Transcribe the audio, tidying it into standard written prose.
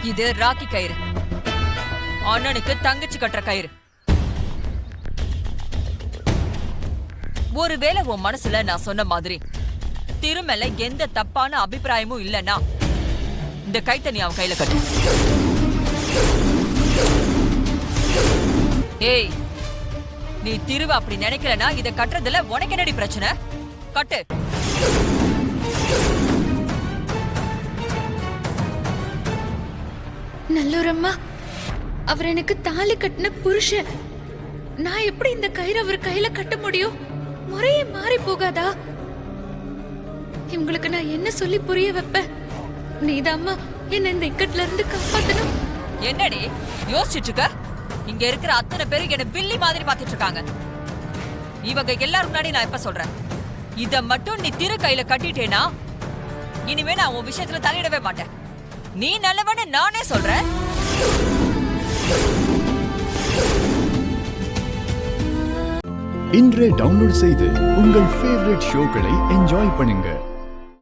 இது ராக்கி கயிறு. அண்ணனுக்கு தங்கச்சி கட்டுற கயிறு. ஒருவேளை உன் மனசுல நான் சொன்ன மாதிரி திருமேல எந்த தப்பான அபிப்பிராயமும் இல்லைன்னா இந்த கைத்த நீ அவன் கையில கட்டு. ஏய், நீ திருவ அப்படி நினைக்கலனா இத கட்டுறதுல உனக்கு என்னடி பிரச்சனை? கட்டு. நல்லூரம்மா, அவர் எனக்கு தாலி கட்டின புருஷன். நான் எப்படி இந்த கயிறு அவர் கையில கட்ட முடியும்? முறையே மாறி போகாதா? இவங்களுக்கு நான் என்ன சொல்லி புரிய வைப்பேன்? நீதாம்மா என்ன இந்த இக்கட்ல இருந்து காப்பாத்தணும். என்னடி யோசிச்சுட்டு இருக்க? இங்க இருக்கிற அத்தனை பேரு என்ன வில்லி மாதிரி பாத்துட்டு இருக்காங்க. இவங்க எல்லாரும் முன்னாடி நான் எப்ப சொல்றேன், இத மட்டும் நீ திரு கையில கட்டிட்டேனா இனிமே நான் உன் விஷயத்துல தலையிடவே மாட்டேன். நீ நல்லவன்னு நானே சொல்றேன். இன்றே டவுன்லோட் செய்து உங்கள் ஃபேவரட் ஷோக்களை என்ஜாய் பண்ணுங்க.